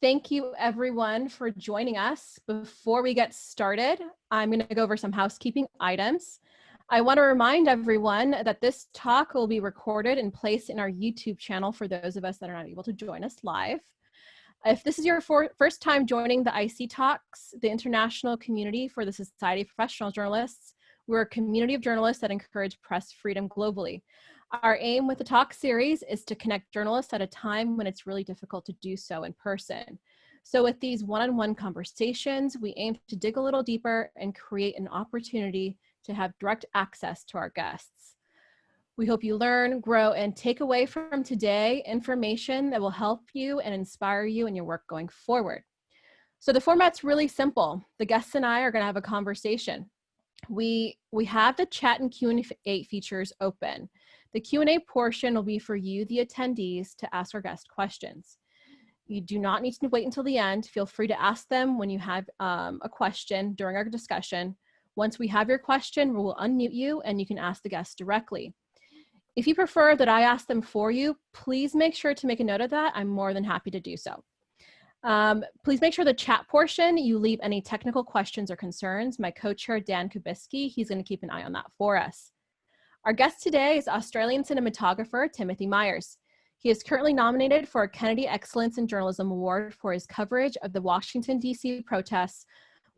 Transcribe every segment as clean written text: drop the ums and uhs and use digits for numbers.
Thank you everyone for joining us. Before we get started, I'm going to go over some housekeeping items. I want to remind everyone that this talk will be recorded and placed in our YouTube channel for those of us that are not able to join us live. If this is your first time joining the IC Talks, the International Community for the Society of Professional Journalists, we're a community of journalists that encourage press freedom globally. Our aim with the talk series is to connect journalists at a time when it's really difficult to do so in person. So with these one-on-one conversations, we aim to dig a little deeper and create an opportunity to have direct access to our guests. We hope you learn, grow, and take away from today information that will help you and inspire you in your work going forward. So the format's really simple. The guests and I are going to have a conversation. We have the chat and Q&A features open. The Q&A portion will be for you, the attendees, to ask our guest questions. You do not need to wait until the end. Feel free to ask them when you have a question during our discussion. Once we have your question, we'll unmute you and you can ask the guest directly. If you prefer that I ask them for you, please make sure to make a note of that. I'm more than happy to do so. Please make sure the chat portion, you leave any technical questions or concerns. My co-chair, Dan Kubisky, he's going to keep an eye on that for us. Our guest today is Australian cinematographer Timothy Myers. He is currently nominated for a Kennedy Excellence in Journalism Award for his coverage of the Washington, D.C. protests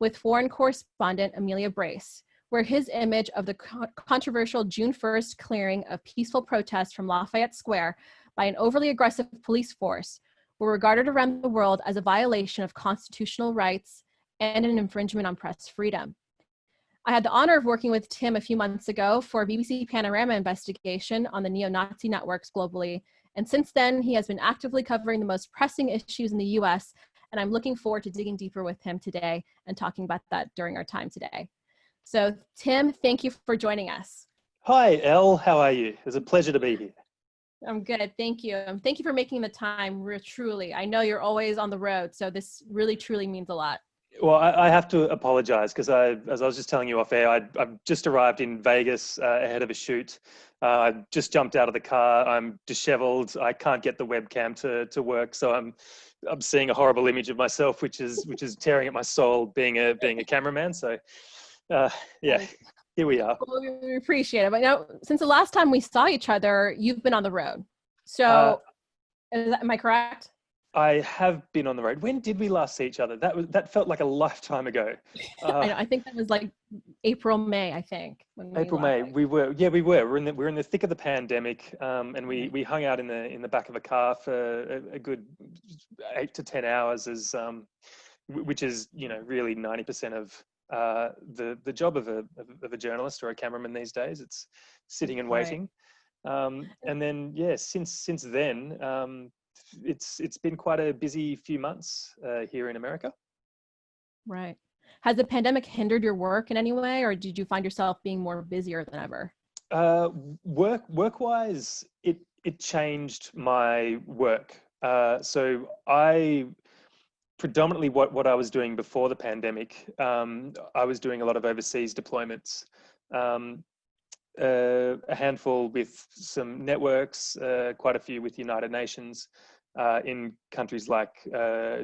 with foreign correspondent Amelia Brace, where his image of the controversial June 1st clearing of peaceful protests from Lafayette Square by an overly aggressive police force were regarded around the world as a violation of constitutional rights and an infringement on press freedom. I had the honor of working with Tim a few months ago for a BBC Panorama investigation on the neo-Nazi networks globally, and since then he has been actively covering the most pressing issues in the US, and I'm looking forward to digging deeper with him today and talking about that during our time today. So Tim, thank you for joining us. Hi, Elle. How are you? It's a pleasure to be here. I'm good, thank you. And thank you for making the time, truly. I know you're always on the road, so this really, truly means a lot. Well, I have to apologize because as I was just telling you off air, I've just arrived in Vegas ahead of a shoot. I just jumped out of the car. I'm disheveled. I can't get the webcam to work, so I'm seeing a horrible image of myself, which is tearing at my soul, being a cameraman. So, yeah, here we are. Well, we appreciate it. But now, since the last time we saw each other, you've been on the road. So, am I correct? I have been on the road. When did we last see each other? That felt like a lifetime ago. I think that was like April, May, I think. April, May. We were. We're in the thick of the pandemic, and we hung out in the back of a car for a good 8 to 10 hours, which is really 90% of the job of a journalist or a cameraman these days. It's sitting and waiting, and then since then. It's been quite a busy few months here in America. Right. Has the pandemic hindered your work in any way, or did you find yourself being more busier than ever? Work-wise, it changed my work. So I predominantly what I was doing before the pandemic, I was doing a lot of overseas deployments. A handful with some networks, quite a few with the United Nations, in countries like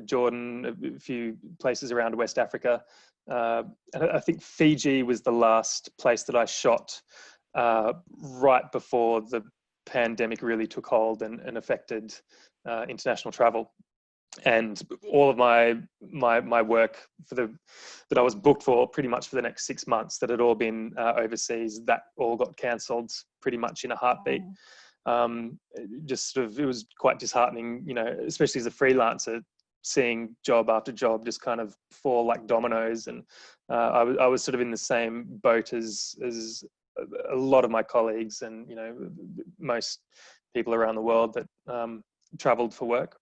Jordan, a few places around West Africa. And I think Fiji was the last place that I shot right before the pandemic really took hold and affected international travel. And all of my work that I was booked for pretty much for the next 6 months that had all been overseas, that all got cancelled pretty much in a heartbeat. It was quite disheartening, especially as a freelancer, seeing job after job just kind of fall like dominoes. And I was sort of in the same boat as a lot of my colleagues and most people around the world that traveled for work.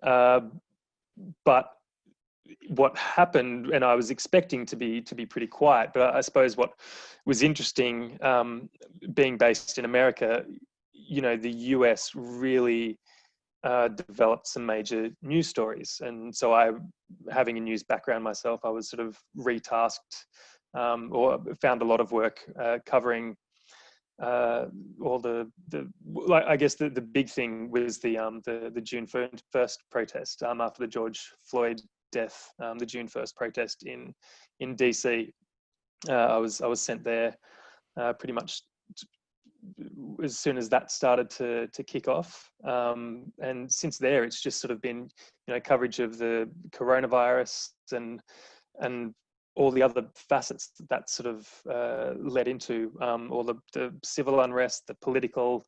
But what happened, and I was expecting to be pretty quiet, but I suppose what was interesting, being based in America, the US really developed some major news stories. And so having a news background myself, I was sort of retasked or found a lot of work covering all like, I guess the big thing was the June 1st protest after the George Floyd death, the June 1st protest in DC. I was sent there pretty much as soon as that started to kick off, and since there it's just sort of been, coverage of the coronavirus and all the other facets that sort of led into all the civil unrest, the political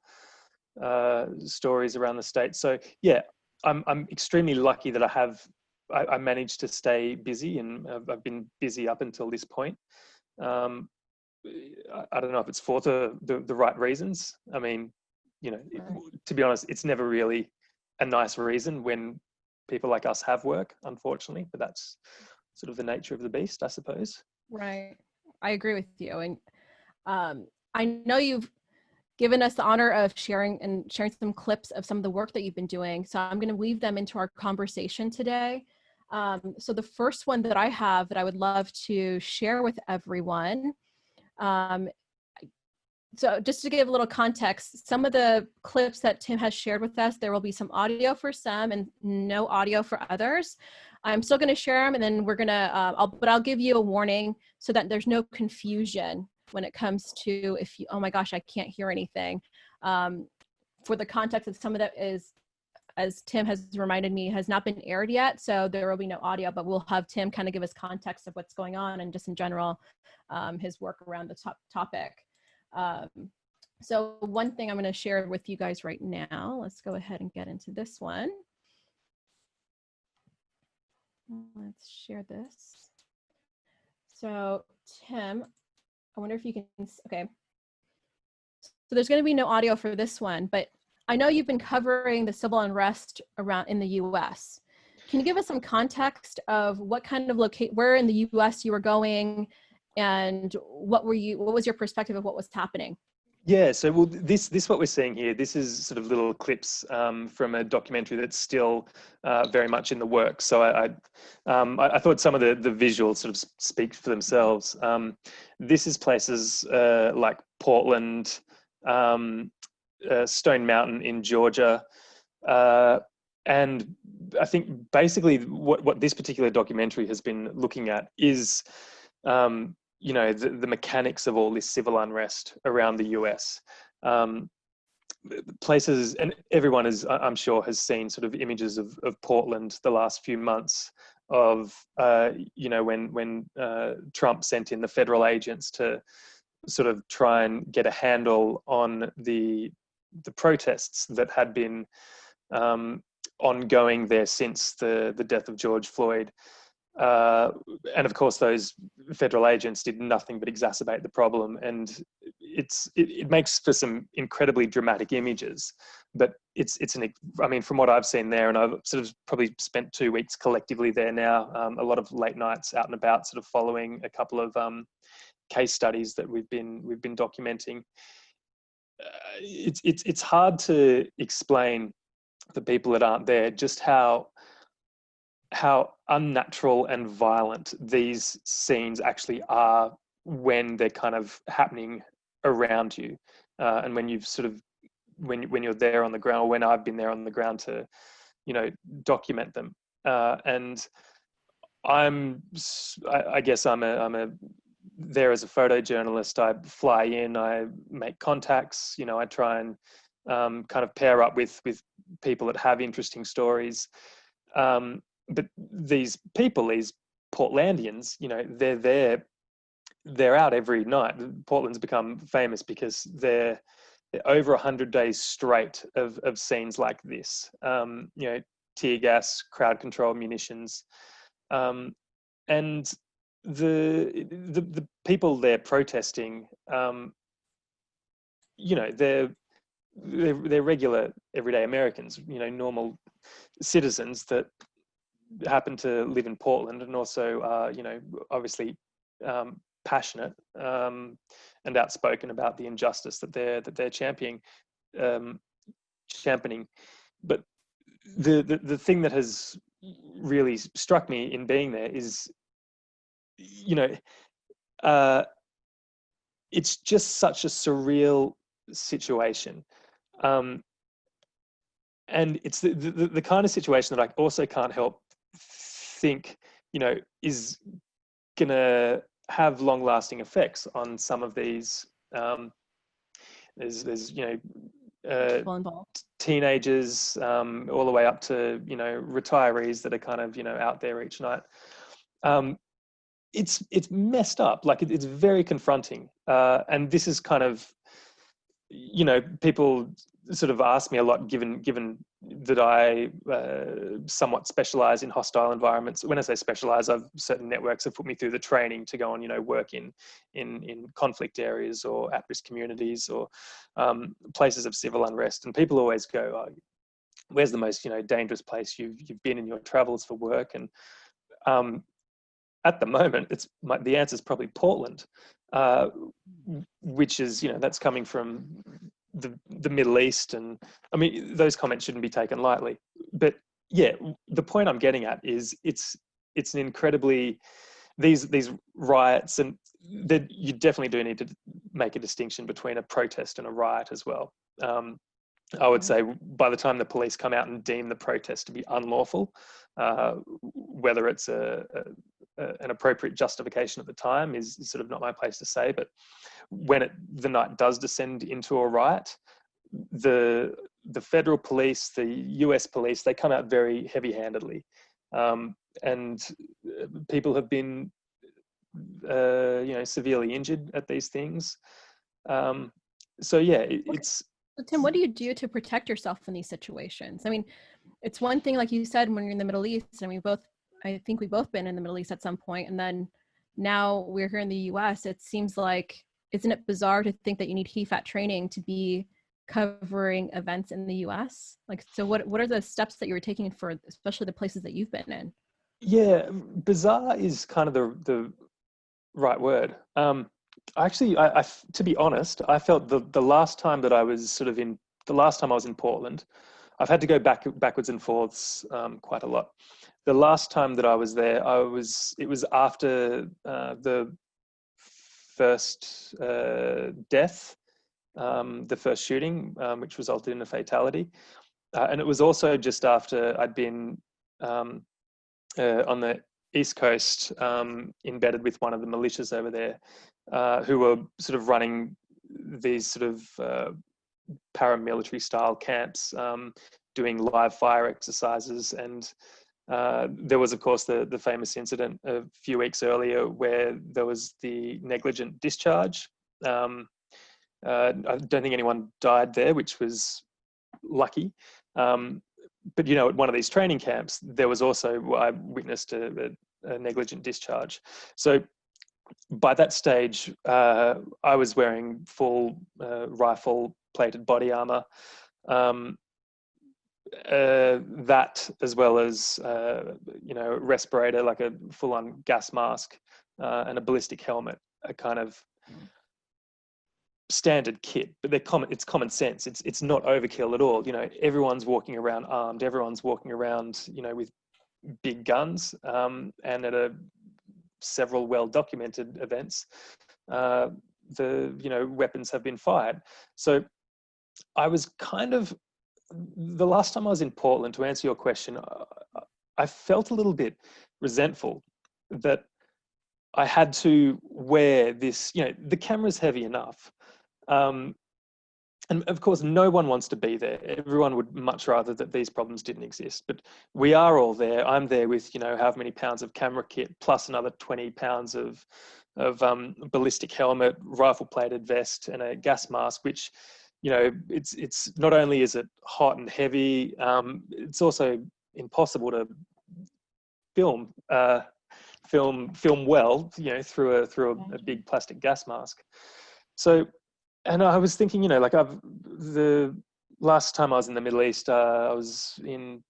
stories around the state. So yeah, I'm extremely lucky that I managed to stay busy, and I've been busy up until this point. I don't know if it's for the right reasons. I mean, to be honest, it's never really a nice reason when people like us have work, unfortunately, but that's sort of the nature of the beast, I suppose. Right. I agree with you. And I know you've given us the honor of sharing some clips of some of the work that you've been doing. So I'm going to weave them into our conversation today. So the first one that I have that I would love to share with everyone. So just to give a little context, some of the clips that Tim has shared with us, there will be some audio for some and no audio for others. I'm still going to share them, and then we're going to, I'll give you a warning so that there's no confusion when it comes to if you, oh my gosh, I can't hear anything. For the context of some of that is, as Tim has reminded me, has not been aired yet. So there will be no audio, but we'll have Tim kind of give us context of what's going on and just in general, his work around the topic. So one thing I'm going to share with you guys right now, let's go ahead and get into this one. Let's share this. So Tim, I wonder if you can, okay. So there's going to be no audio for this one, but I know you've been covering the civil unrest around in the US. Can you give us some context of what kind of where in the US you were going, and what was your perspective of what was happening? Yeah, so well, this what we're seeing here, this is sort of little clips from a documentary that's still very much in the works. So I thought some of the visuals sort of speak for themselves. This is places like Portland, Stone Mountain in Georgia, and I think basically what this particular documentary has been looking at is the mechanics of all this civil unrest around the US. Places, and everyone is, I'm sure, has seen sort of images of Portland the last few months of, when Trump sent in the federal agents to sort of try and get a handle on the protests that had been ongoing there since the death of George Floyd. And of course, those federal agents did nothing but exacerbate the problem, and it makes for some incredibly dramatic images. But I mean, from what I've seen there, and I've sort of probably spent 2 weeks collectively there now, a lot of late nights out and about, sort of following a couple of case studies that we've been documenting. It's hard to explain for people that aren't there just how unnatural and violent these scenes actually are when they're kind of happening around you, and when you've sort of when you're there on the ground, or when I've been there on the ground to document them. And I guess I'm there as a photojournalist. I fly in, I make contacts, I try and kind of pair up with people that have interesting stories. But these people, these Portlandians, they're out every night. Portland's become famous because they're over 100 days straight of scenes like this. Tear gas, crowd control, munitions, and the people they're protesting, they're regular everyday Americans, normal citizens that happen to live in Portland, and also obviously passionate and outspoken about the injustice that they're championing. But the thing that has really struck me in being there is, it's just such a surreal situation. And it's the kind of situation that I also can't help think, is going to have long-lasting effects on some of these. There's People involved. teenagers, all the way up to retirees that are kind of out there each night. It's messed up. Like it's very confronting, and this is kind of, people sort of ask me a lot, given that I somewhat specialize in hostile environments. When I say specialize, certain networks have put me through the training to go and work in conflict areas or at-risk communities or places of civil unrest. And people always go, oh, where's the most dangerous place you've been in your travels for work? And at the moment, the answer is probably Portland, which is that's coming from the Middle East, and I mean those comments shouldn't be taken lightly. But yeah, the point I'm getting at is it's an incredibly, these riots, and that you definitely do need to make a distinction between a protest and a riot as well. I would say by the time the police come out and deem the protest to be unlawful, whether it's an appropriate justification at the time is sort of not my place to say, but when the night does descend into a riot, the federal police, the US police, they come out very heavy-handedly, and people have been severely injured at these things. So yeah, it's. So Tim, what do you do to protect yourself in these situations? I mean, it's one thing, like you said, when you're in the Middle East, and I think we've both been in the Middle East at some point, and then now we're here in the US. It seems like, isn't it bizarre to think that you need HEFAT training to be covering events in the US? Like, so what are the steps that you were taking for, especially the places that you've been in? Yeah, bizarre is kind of the right word. Actually, I to be honest, I felt the last time that I was the last time I was in Portland, I've had to go backwards and forwards quite a lot. The last time that I was there, it was after the first death, the first shooting, which resulted in a fatality. And it was also just after I'd been on the East Coast, embedded with one of the militias over there, who were sort of running these sort of paramilitary style camps, doing live fire exercises. And there was, of course, the famous incident a few weeks earlier where there was the negligent discharge. I don't think anyone died there, which was lucky. But at one of these training camps, there was also, I witnessed a negligent discharge. So by that stage, I was wearing full rifle-plated body armor. That, as well as respirator, like a full-on gas mask, and a ballistic helmet, a kind of standard kit, but it's common sense. It's not overkill at all. Everyone's walking around armed. Everyone's walking around, with big guns. And at several well-documented events, the weapons have been fired. So I was kind of, the last time I was in Portland, to answer your question, I felt a little bit resentful that I had to wear this, the camera's heavy enough. And of course, no one wants to be there. Everyone would much rather that these problems didn't exist, but we are all there. I'm there with, however many pounds of camera kit, plus another 20 pounds of ballistic helmet, rifle-plated vest, and a gas mask, which, it's not only is it hot and heavy, it's also impossible to film well, through a big plastic gas mask. So, and I was thinking, the last time I was in the Middle East, I was in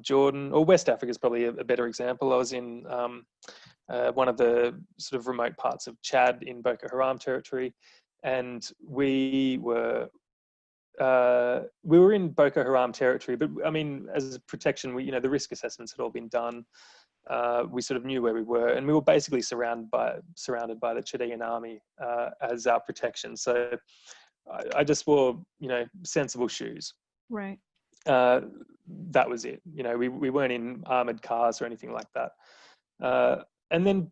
Jordan, or West Africa is probably a better example. I was in one of the sort of remote parts of Chad in Boko Haram territory, and we were we were in Boko Haram territory, but I mean, as a protection, we, the risk assessments had all been done. We sort of knew where we were, and we were basically surrounded by the Chilean army as our protection. So I just wore, sensible shoes. Right. That was it. We weren't in armored cars or anything like that. And then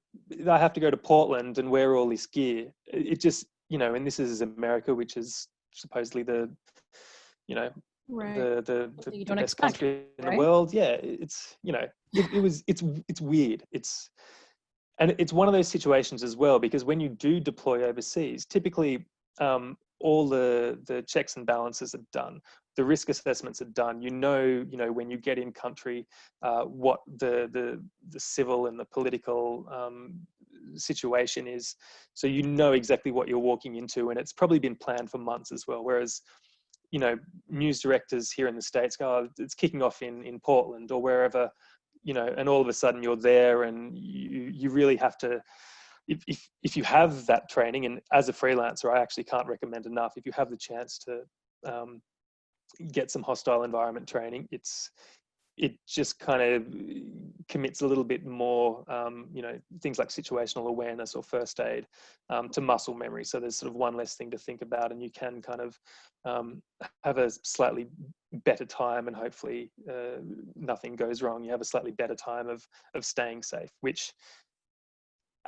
I have to go to Portland and wear all this gear. It just, and this is America, which is supposedly the Right. the You don't best expect, country in the right? world. Yeah, it's it's weird. And it's one of those situations as well, because when you do deploy overseas, typically all the checks and balances are done, the risk assessments are done. When you get in country, what the civil and the political situation is, so you know exactly what you're walking into, and it's probably been planned for months as well. Whereas news directors here in the States go, oh, it's kicking off in Portland or wherever, and all of a sudden you're there, and you really have to, if you have that training, and as a freelancer, I actually can't recommend enough, if you have the chance to get some hostile environment training, it just kind of commits a little bit more, things like situational awareness or first aid to muscle memory. So there's sort of one less thing to think about, and you can kind of have a slightly better time, and hopefully nothing goes wrong. You have a slightly better time of staying safe, which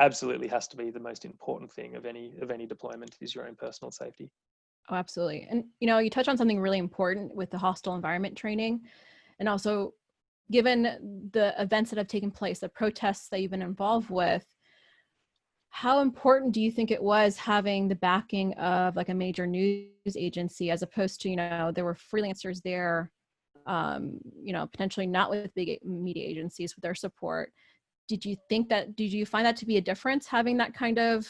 absolutely has to be the most important thing of any deployment, is your own personal safety. Oh, absolutely. And, you touch on something really important with the hostile environment training. And also, given the events that have taken place, the protests that you've been involved with, how important do you think it was having the backing of like a major news agency, as opposed to, there were freelancers there, potentially not with big media agencies with their support? Did you find that to be a difference, having that kind of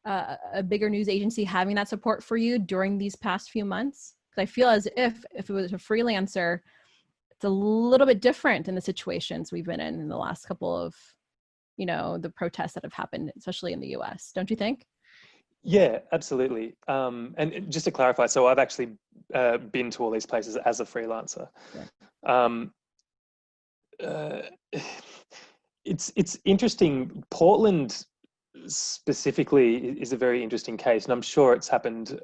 a bigger news agency having that support for you during these past few months? Because I feel as if it was a freelancer, it's a little bit different in the situations we've been in the last couple of, the protests that have happened, especially in the US. Don't you think? Yeah, absolutely. And just to clarify, so I've actually been to all these places as a freelancer. Yeah. It's interesting. Portland specifically is a very interesting case, and I'm sure it's happened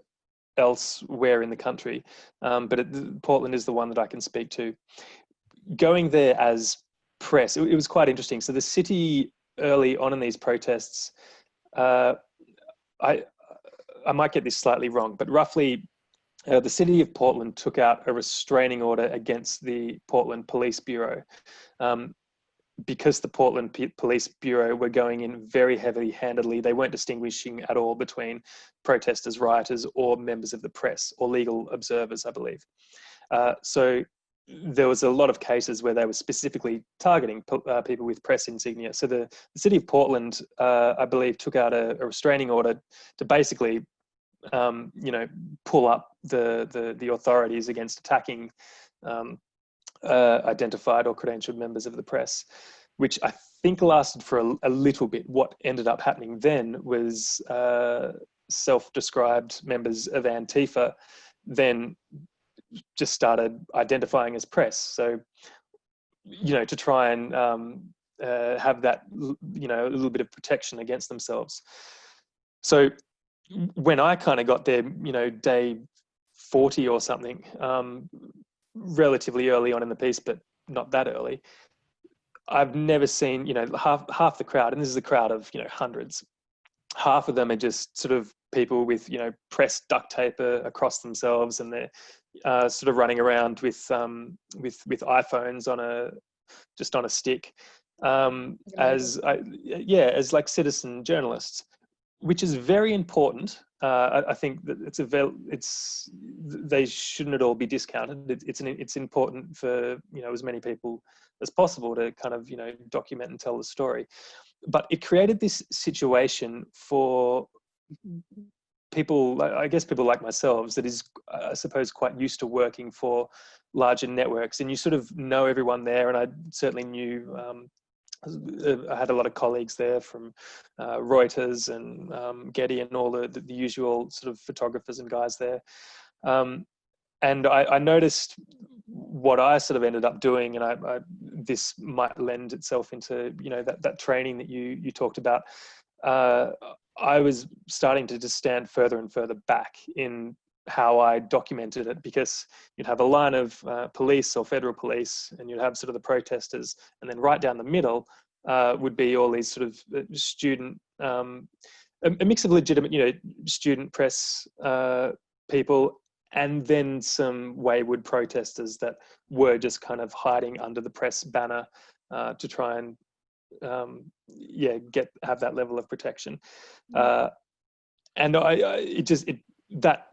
elsewhere in the country, but Portland is the one that I can speak to. Going there as press, it was quite interesting. So the city, early on in these protests, I might get this slightly wrong, but roughly the city of Portland took out a restraining order against the Portland Police Bureau, because the Portland Police Bureau were going in very heavy-handedly. They weren't distinguishing at all between protesters, rioters, or members of the press, or legal observers, I believe. So there was a lot of cases where they were specifically targeting people with press insignia. So the city of Portland, I believe, took out a restraining order to basically, pull up the authorities against attacking identified or credentialed members of the press, which I think lasted for a little bit. What ended up happening then was self-described members of Antifa then just started identifying as press. So, to try and have that, a little bit of protection against themselves. So when I kind of got there, day 40 or something, relatively early on in the piece, but not that early, I've never seen, half the crowd, and this is a crowd of, hundreds, half of them are just sort of people with, press duct tape across themselves, and they're sort of running around with iPhones on a stick, as like citizen journalists, which is very important. I think that they shouldn't at all be discounted. It's important for as many people as possible to kind of document and tell the story. But it created this situation for people, I guess people like myself, that is, I suppose, quite used to working for larger networks, and you sort of know everyone there. And I certainly knew, I had a lot of colleagues there from Reuters and Getty and all the usual sort of photographers and guys there. And I noticed what I sort of ended up doing, and this might lend itself into, you know, that training that you talked about. I was starting to just stand further and further back in how I documented it, because you'd have a line of police or federal police, and you'd have sort of the protesters, and then right down the middle would be all these sort of student, a mix of legitimate, you know, student press people, and then some wayward protesters that were just kind of hiding under the press banner to try and have that level of protection. And that,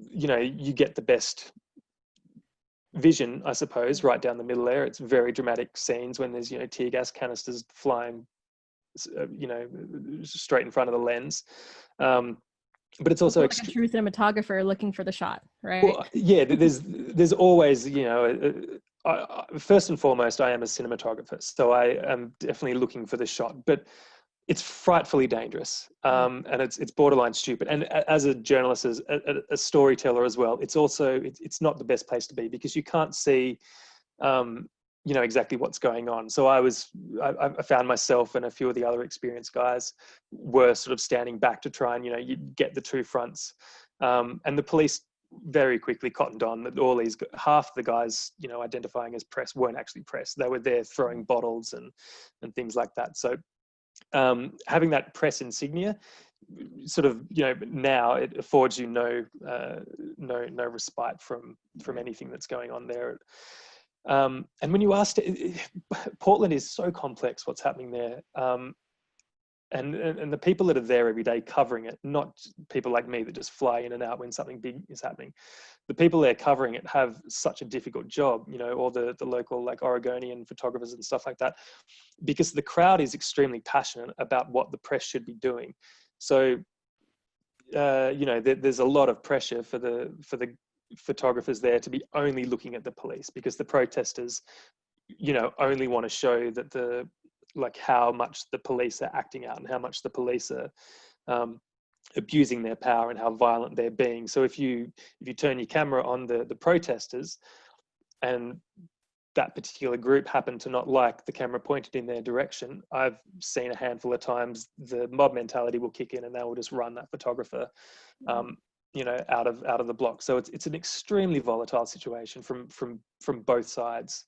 you know, you get the best vision, I suppose, right down the middle there. It's very dramatic scenes when there's, you know, tear gas canisters flying, you know, straight in front of the lens. But it's also like a true cinematographer looking for the shot, right? Well, yeah, there's always, you know, first and foremost, I am a cinematographer, so I am definitely looking for the shot, but it's frightfully dangerous, and it's borderline stupid. And as a journalist, as a storyteller as well, it's also it's not the best place to be, because you can't see, you know, exactly what's going on. So I found myself and a few of the other experienced guys were sort of standing back to try and, you know, you get the two fronts, and the police very quickly cottoned on that half the guys, you know, identifying as press weren't actually press. They were there throwing bottles and things like that. So having that press insignia sort of, you know, now it affords you no respite from anything that's going on there. And when you asked, Portland is so complex what's happening there, and the people that are there every day covering it, not people like me that just fly in and out when something big is happening. The people there covering it have such a difficult job, you know, all the local like Oregonian photographers and stuff like that, because the crowd is extremely passionate about what the press should be doing. So, you know, there's a lot of pressure for the photographers there to be only looking at the police, because the protesters, you know, only want to show that like how much the police are acting out and how much the police are abusing their power and how violent they're being. So if you turn your camera on the protesters, and that particular group happen to not like the camera pointed in their direction, I've seen a handful of times the mob mentality will kick in and they will just run that photographer, you know, out of the block. So it's an extremely volatile situation from both sides.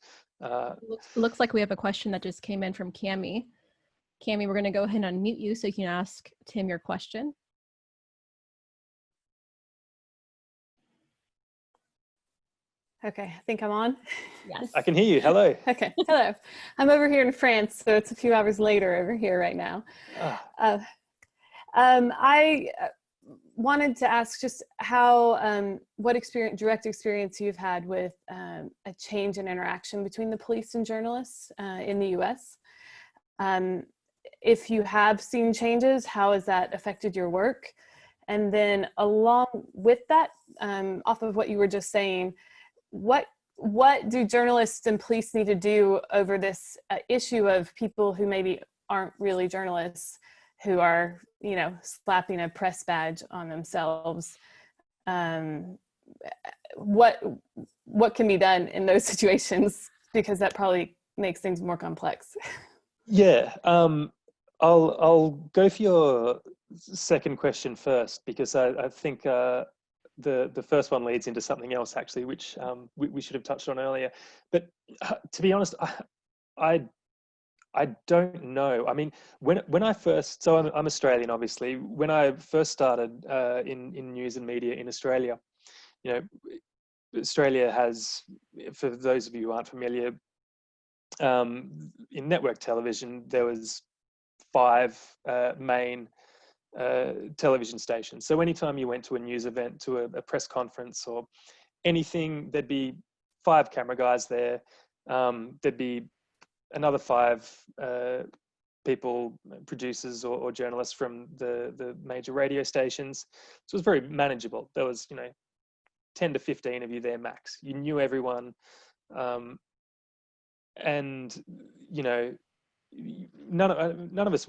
Looks like we have a question that just came in from Cami. Cami, we're going to go ahead and unmute you so you can ask Tim your question. Okay, I think I'm on. Yes. I can hear you. Hello. Okay, hello. I'm over here in France, so it's a few hours later over here right now. I wanted to ask just how, what direct experience you've had with a change in interaction between the police and journalists in the US. If you have seen changes, how has that affected your work? And then along with that, off of what you were just saying, what do journalists and police need to do over this issue of people who maybe aren't really journalists, who are, you know, slapping a press badge on themselves? What can be done in those situations? Because that probably makes things more complex. Yeah, I'll go for your second question first, because I think the first one leads into something else actually, which we should have touched on earlier. But to be honest, I don't know. I mean, when I first, so I'm Australian, obviously. When I first started in news and media in Australia, you know, Australia has, for those of you who aren't familiar, in network television, there was 5 main television stations. So anytime you went to a news event, to a press conference or anything, there'd be 5 camera guys there. There'd be another 5 people, producers or journalists from the major radio stations. So it was very manageable. There was, you know, 10 to 15 of you there max. You knew everyone. And, you know, none of us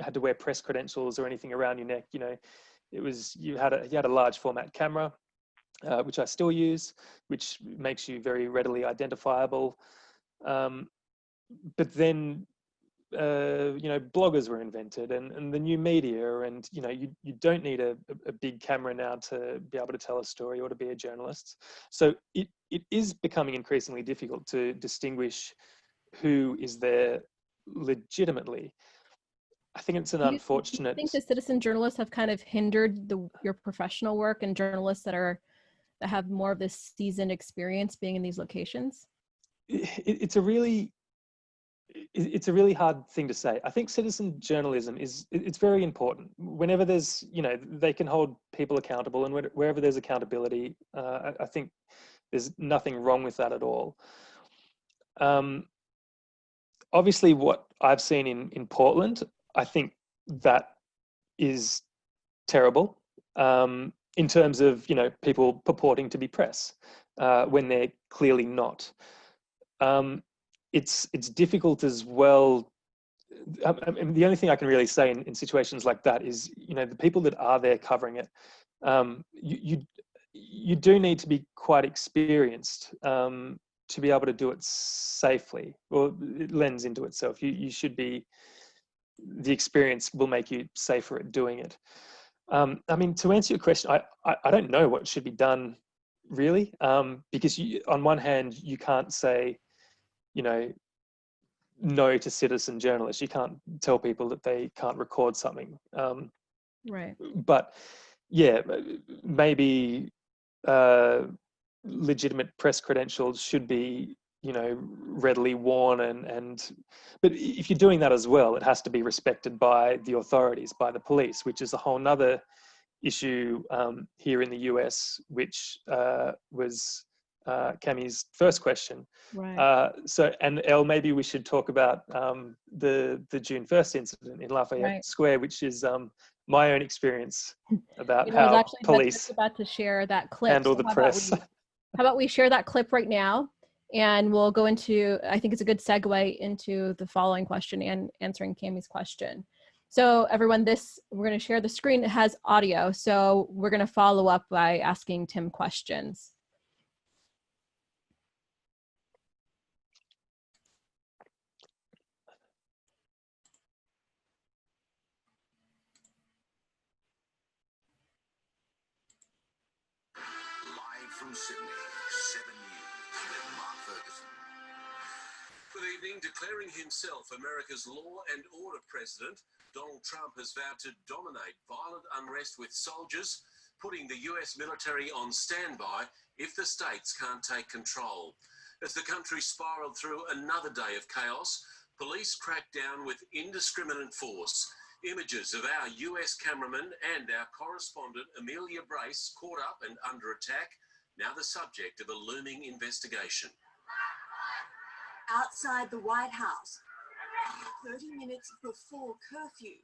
had to wear press credentials or anything around your neck. You know, it was, you had a large format camera. which I still use, which makes you very readily identifiable. But then, bloggers were invented, and the new media, and you don't need a big camera now to be able to tell a story or to be a journalist. So it is becoming increasingly difficult to distinguish who is there legitimately. I think it's an unfortunate. Do you think the citizen journalists have kind of hindered your professional work, and journalists that have more of this seasoned experience being in these locations? It's a really hard thing to say. I think citizen journalism it's very important. Whenever there's, they can hold people accountable, and wherever there's accountability, I think there's nothing wrong with that at all. Obviously, what I've seen in Portland, I think that is terrible, in terms of, people purporting to be press when they're clearly not. It's difficult as well. The only thing I can really say in situations like that is, the people that are there covering it, you do need to be quite experienced to be able to do it safely. Well, it lends into itself. You should be. The experience will make you safer at doing it. To answer your question, I don't know what should be done really, because on one hand you can't say, no to citizen journalists. You can't tell people that they can't record something. Right. But yeah, maybe legitimate press credentials should be, readily worn, but if you're doing that as well, it has to be respected by the authorities, by the police, which is a whole nother issue here in the US, which was Cammie's first question. Right. And Elle, maybe we should talk about the June 1st incident in Lafayette Square, which is my own experience about I was how actually police about to share that clip. handle the press. How about we share that clip right now, and we'll go into, I think it's a good segue into the following question and answering Cammie's question. So everyone, we're going to share the screen. It has audio, so we're going to follow up by asking Tim questions. From Sydney, 7 News with Mark Ferguson. Good evening. Declaring himself America's law and order president, Donald Trump has vowed to dominate violent unrest with soldiers, putting the US military on standby if the states can't take control. As the country spiraled through another day of chaos, police cracked down with indiscriminate force. Images of our US cameraman and our correspondent Amelia Brace caught up and under attack, now the subject of a looming investigation. Outside the White House, 30 minutes before curfew,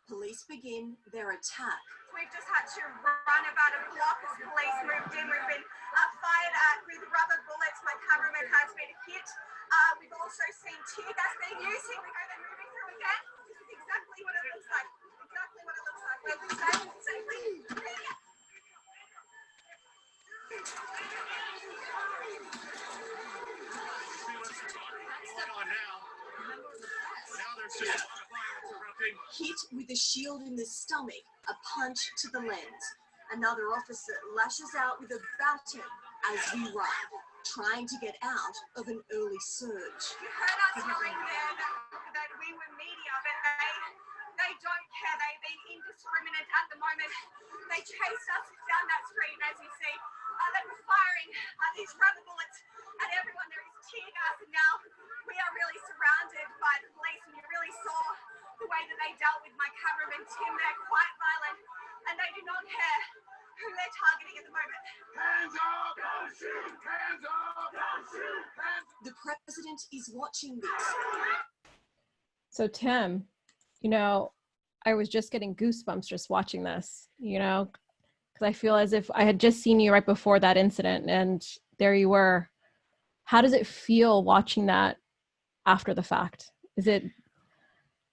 police begin their attack. We've just had to run about a block as police moved in. We've been fired at with rubber bullets. My cameraman has been hit. We've also seen tear gas being used. Here we go, they're moving through again. This is exactly what it looks like. Exactly what it looks like. We're safe, safely. Hit with a shield in the stomach, a punch to the lens. Another officer lashes out with a baton as we run, trying to get out of an early surge. You heard us yelling there that we were media, but they don't care. They've been indiscriminate at the moment. They chased us down that street, and as you see, they were firing these rubber bullets at everyone. There is tear gas, and now we are really surrounded by the police, and you really saw the way that they dealt with my cameraman Tim. They're quite violent, and they do not care who they're targeting at the moment. Hands up, don't shoot! Hands up, don't shoot! The president is watching this. So Tim, I was just getting goosebumps just watching this, because I feel as if I had just seen you right before that incident, and there you were. How does it feel watching that after the fact?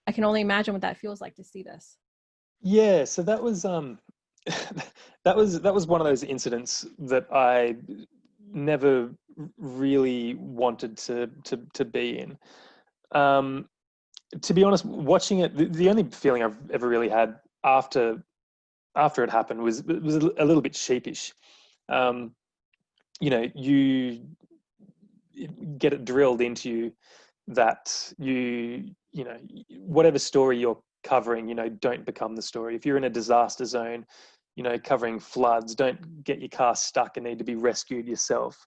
I can only imagine what that feels like to see this. Yeah, so that was that was one of those incidents that I never really wanted to be in. To be honest, watching it, the only feeling I've ever really had after it happened was a little bit sheepish. You know, you get it drilled into you that you know, whatever story you're covering, you know, don't become the story. If you're in a disaster zone, you know, covering floods, don't get your car stuck and need to be rescued yourself.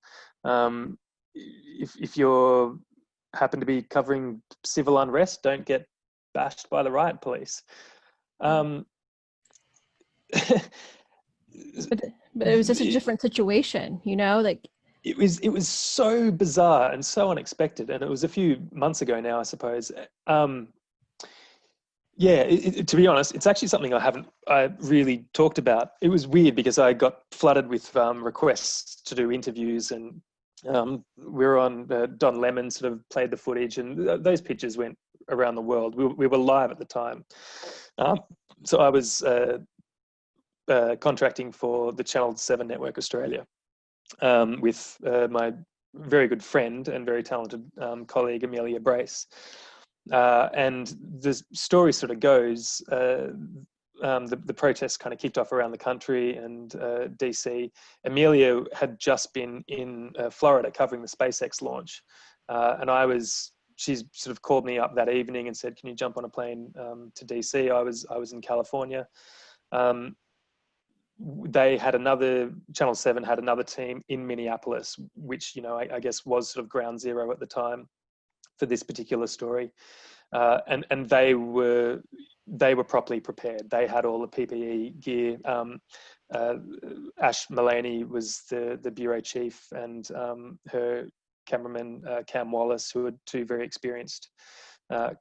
If you're happen to be covering civil unrest, don't get bashed by the riot police. But it was just a different situation, you know, like it was so bizarre and so unexpected, and it was a few months ago now, I suppose. Yeah, to be honest, it's actually something I really talked about. It was weird because I got flooded with requests to do interviews, and we were on Don Lemon sort of played the footage, and those pictures went around the world. We were live at the time, so I was contracting for the Channel 7 Network Australia with my very good friend and very talented colleague Amelia Brace. And the story sort of goes, the protests kind of kicked off around the country, and DC. Amelia had just been in Florida covering the SpaceX launch, and she sort of called me up that evening and said, "Can you jump on a plane to DC?" I was in California. They had Channel 7 had another team in Minneapolis, which, you know, I guess was sort of ground zero at the time for this particular story. And they were properly prepared. They had all the PPE gear. Ash Mullaney was the bureau chief, and her cameraman, Cam Wallace, who were two very experienced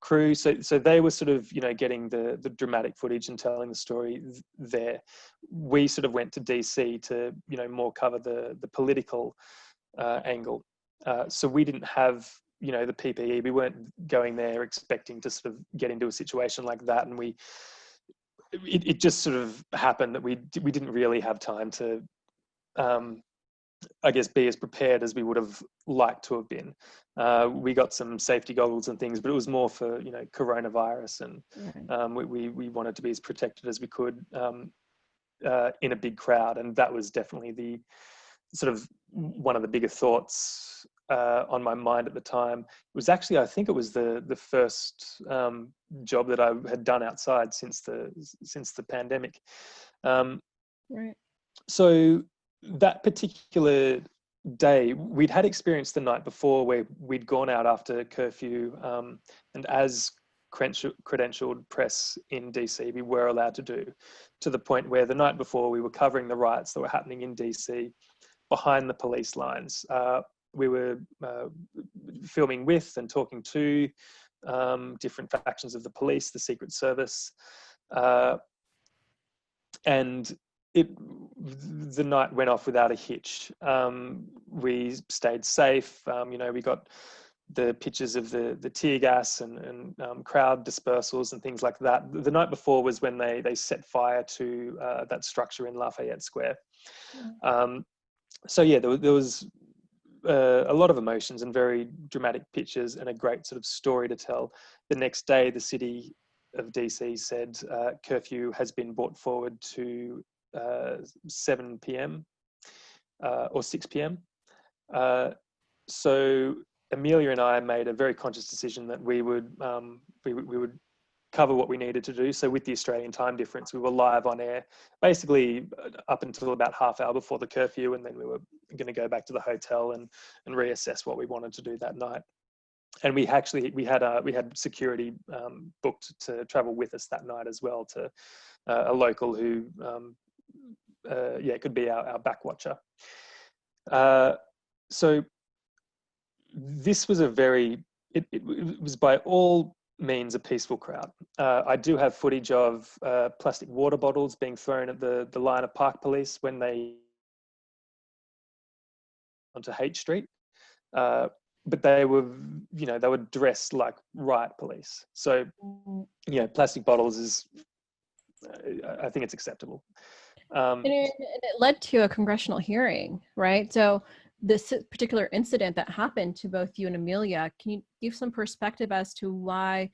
crew. So they were sort of, you know, getting the dramatic footage and telling the story there. We sort of went to DC to, you know, more cover the political angle. So we didn't have, you know, the PPE. We weren't going there expecting to sort of get into a situation like that, and it just sort of happened that we didn't really have time to I guess be as prepared as we would have liked to have been. We got some safety goggles and things, but it was more for, you know, coronavirus, and we wanted to be as protected as we could in a big crowd, and that was definitely the sort of one of the bigger thoughts on my mind at the time. It was actually, I think it was the first job that I had done outside since the pandemic. Right. So that particular day, we'd had experience the night before where we'd gone out after curfew, and as credentialed press in DC, we were allowed to do, to the point where the night before we were covering the riots that were happening in DC behind the police lines. We were filming with and talking to different factions of the police, the Secret Service, and the night went off without a hitch. We stayed safe. You know, we got the pictures of the tear gas and crowd dispersals and things like that. The night before was when they set fire to that structure in Lafayette Square. So yeah, there was a lot of emotions and very dramatic pictures and a great sort of story to tell. The next day, the city of DC said curfew has been brought forward to 7 p.m. Or 6 p.m. So Amelia and I made a very conscious decision that we would cover what we needed to do. So with the Australian time difference, we were live on air basically up until about half hour before the curfew, and then we were going to go back to the hotel and reassess what we wanted to do that night. And we had security booked to travel with us that night as well, to a local who could be our back watcher. So this was it was by all means a peaceful crowd. I do have footage of plastic water bottles being thrown at the line of park police when they onto H Street, but they were dressed like riot police. So plastic bottles is, I think it's acceptable. And it led to a congressional hearing, right? So this particular incident that happened to both you and Amelia, can you give some perspective as to why,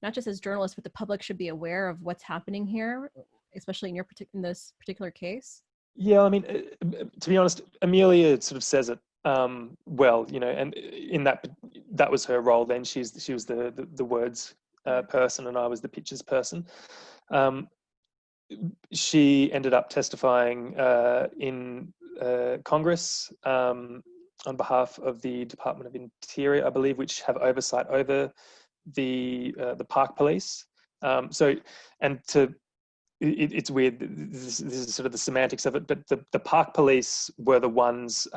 not just as journalists, but the public should be aware of what's happening here, especially in this particular case? Yeah, I mean, to be honest, Amelia sort of says it well, you know, and in that was her role. Then she was the words person, and I was the pictures person. She ended up testifying in Congress on behalf of the Department of Interior, I believe, which have oversight over the park police. It's weird. This is sort of the semantics of it, but the park police were the ones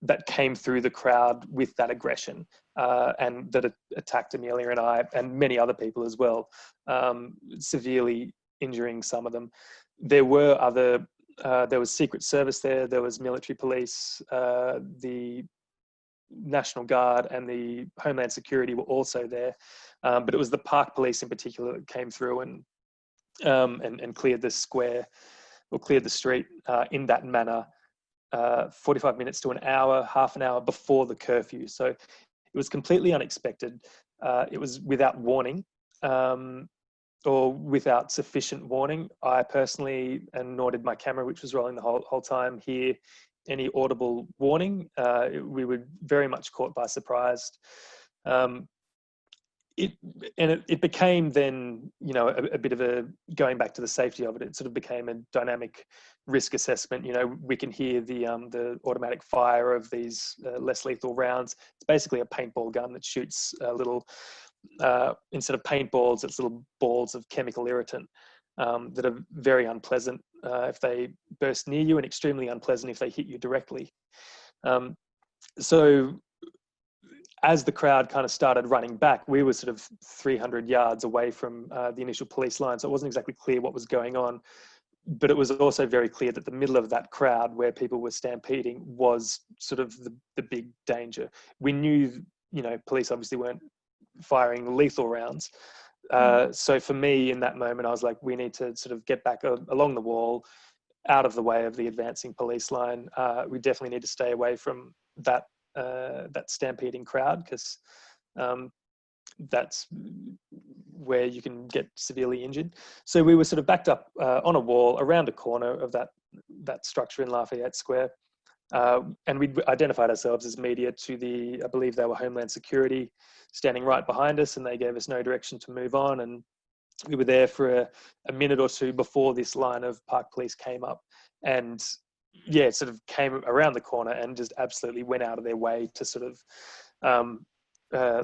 that came through the crowd with that aggression and that attacked Amelia and I and many other people as well, severely injuring some of them. There were there was Secret Service there was military police, the National Guard and the Homeland Security were also there, but it was the park police in particular that came through and cleared the square or cleared the street in that manner, 45 minutes to an hour, half an hour before the curfew. So it was completely unexpected. It was without warning or without sufficient warning. I personally, and nor did my camera, which was rolling the whole time, hear any audible warning. We were very much caught by surprise. It became then, you know, a bit of a, going back to the safety of it, it sort of became a dynamic risk assessment. You know, we can hear the automatic fire of these less lethal rounds. It's basically a paintball gun that shoots little, instead of paintballs, it's little balls of chemical irritant that are very unpleasant if they burst near you and extremely unpleasant if they hit you directly. So as the crowd kind of started running back, we were sort of 300 yards away from the initial police line. So it wasn't exactly clear what was going on, but it was also very clear that the middle of that crowd where people were stampeding was sort of the big danger. We knew, you know, police obviously weren't firing lethal rounds. So for me in that moment, I was like, we need to sort of get back along the wall, out of the way of the advancing police line. We definitely need to stay away from that stampeding crowd, because that's where you can get severely injured. So we were sort of backed up on a wall around a corner of that structure in Lafayette Square. And we identified ourselves as media to I believe they were Homeland Security, standing right behind us, and they gave us no direction to move on. And we were there for a minute or two before this line of park police came up, and yeah, it sort of came around the corner and just absolutely went out of their way to sort of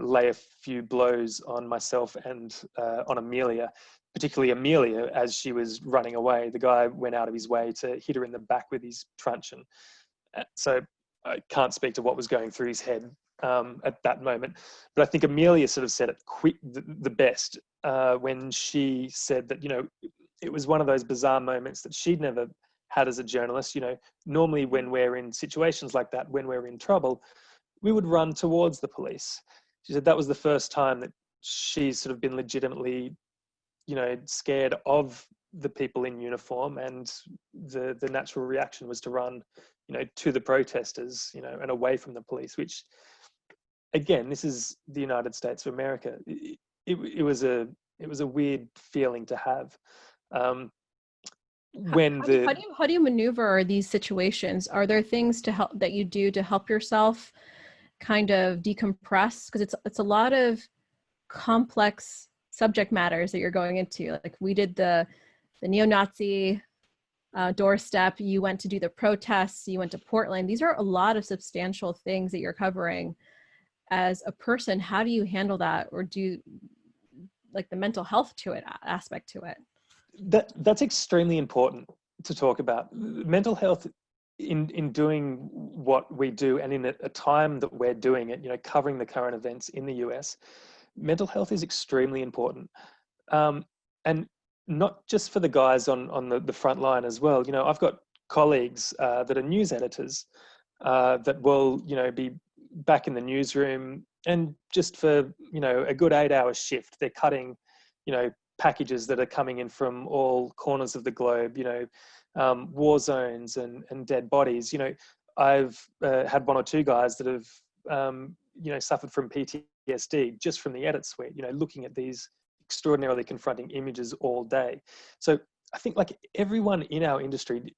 lay a few blows on myself and on Amelia, particularly Amelia as she was running away. The guy went out of his way to hit her in the back with his truncheon. So I can't speak to what was going through his head at that moment, but I think Amelia sort of said it the best when she said that, you know, it was one of those bizarre moments that she'd never had as a journalist. You know, normally when we're in situations like that, when we're in trouble, we would run towards the police. She said that was the first time that she's sort of been legitimately, you know, scared of the people in uniform, and the natural reaction was to run, you know, to the protesters, you know, and away from the police, which again, this is the United States of America. It was a weird feeling to have. How do you maneuver these situations? Are there things that you do to help yourself kind of decompress? Because it's a lot of complex subject matters that you're going into. Like we did the neo-Nazi doorstep, you went to do the protests, you went to Portland. These are a lot of substantial things that you're covering. As a person, how do you handle that, or do like the mental health aspect to it? That's extremely important to talk about. Mental health in doing what we do, and in a time that we're doing it, you know, covering the current events in the US, mental health is extremely important. And not just for the guys on the front line as well. You know, I've got colleagues that are news editors that will, you know, be back in the newsroom, and just for, you know, a good 8-hour shift, they're cutting, you know, packages that are coming in from all corners of the globe, you know, war zones and dead bodies. I've had one or two guys that have suffered from PTSD just from the edit suite, looking at these extraordinarily confronting images all day. So I think like everyone in our industry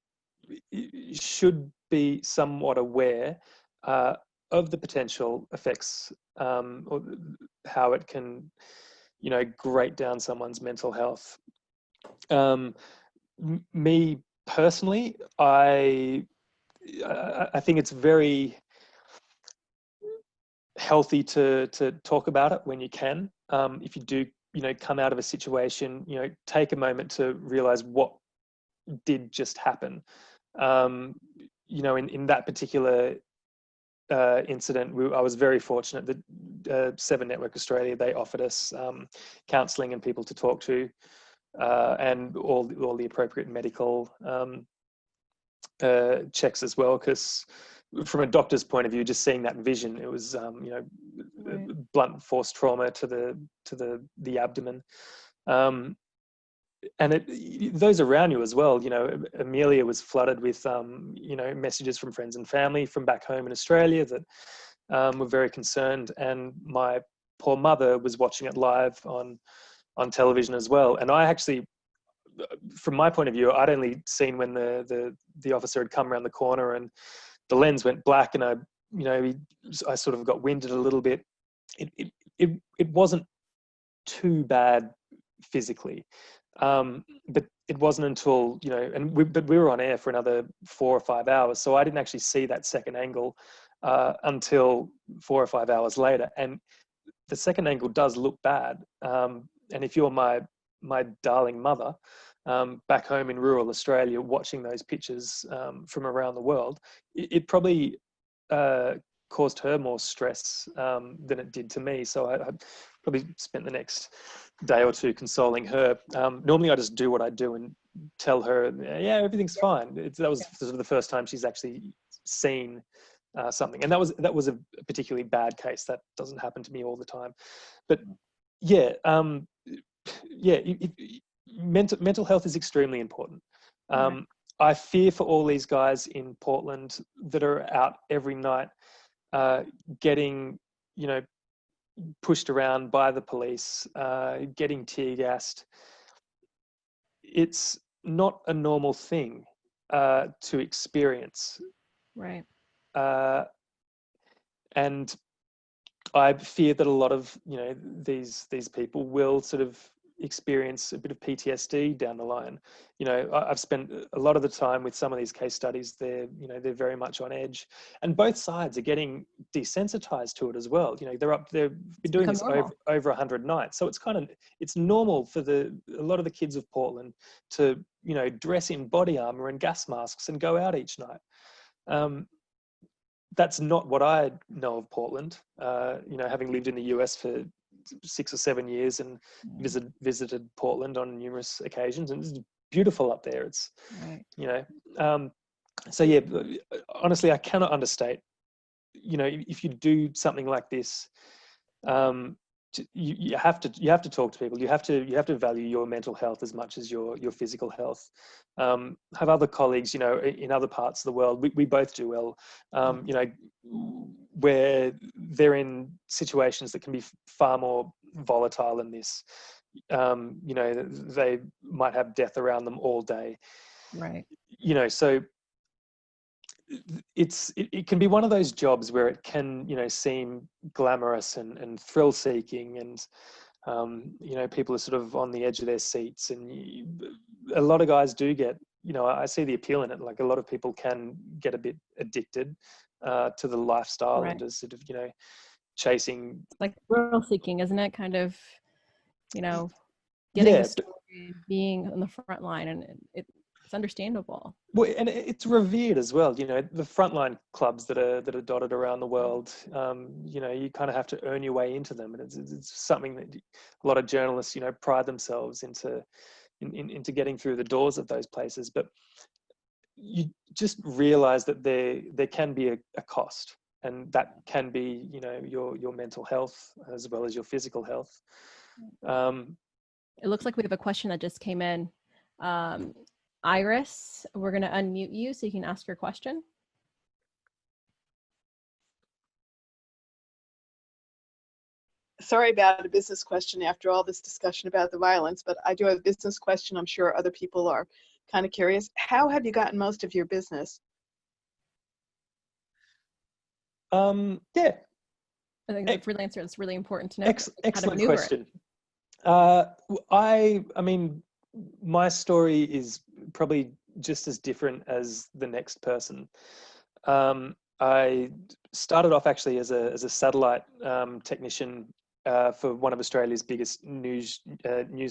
should be somewhat aware of the potential effects, or how it can, grate down someone's mental health. Me personally, I think it's very healthy to talk about it when you can. If you do, come out of a situation, take a moment to realize what did just happen. In that particular incident, I was very fortunate that Seven Network Australia, they offered us counselling and people to talk to, and all the appropriate medical checks as well, because from a doctor's point of view, just seeing that vision, it was Right. blunt force trauma to the abdomen. And those around you as well, Amelia was flooded with, messages from friends and family from back home in Australia that were very concerned. And my poor mother was watching it live on television as well. And I actually, from my point of view, I'd only seen when the officer had come around the corner and the lens went black, and I sort of got winded a little bit. It wasn't too bad physically. But it wasn't until, but we were on air for another 4 or 5 hours. So I didn't actually see that second angle until 4 or 5 hours later. And the second angle does look bad. And if you're my darling mother, back home in rural Australia, watching those pictures from around the world, it probably caused her more stress than it did to me. So I probably spent the next day or two consoling her. Normally I just do what I do and tell her, yeah, everything's fine. That was sort of the first time she's actually seen something. And that was a particularly bad case. That doesn't happen to me all the time. But yeah, mental health is extremely important. I fear for all these guys in Portland that are out every night getting, pushed around by the police, getting tear gassed. It's not a normal thing to experience. Right. And I fear that a lot of, these people will sort of experience a bit of PTSD down the line. I've spent a lot of the time with some of these case studies. They're very much on edge, and both sides are getting desensitized to it as well. They've been doing this over 100 nights, so it's normal for a lot of the kids of Portland to dress in body armor and gas masks and go out each night. That's not what I know of Portland. Having lived in the US for 6 or 7 years and visited Portland on numerous occasions, and it's beautiful up there. It's so yeah, honestly, I cannot understate, if you do something like this, you have to talk to people. You have to value your mental health as much as your physical health. Have other colleagues, in other parts of the world. We both do well, where they're in situations that can be far more volatile than this. They might have death around them all day. Right. So it can be one of those jobs where it can, seem glamorous and thrill seeking, and people are sort of on the edge of their seats, and a lot of guys do get, I see the appeal in it. Like, a lot of people can get a bit addicted to the lifestyle, Right. and just sort of, chasing, Like thrill seeking, isn't it? Kind of, getting the story, being on the front line, and it's understandable. Well, and it's revered as well. The frontline clubs that are dotted around the world. You kind of have to earn your way into them, and it's something that a lot of journalists, pride themselves into getting through the doors of those places. But you just realize that there can be a cost, and that can be, your mental health as well as your physical health. It looks like we have a question that just came in. Iris, we're going to unmute you so you can ask your question. Sorry about a business question after all this discussion about the violence, but I do have a business question. I'm sure other people are kind of curious. How have you gotten most of your business? Yeah. I think as a freelancer, it's really important to know how to Excellent maneuver question. I mean, my story is probably just as different as the next person. I started off actually as a satellite technician for one of Australia's biggest news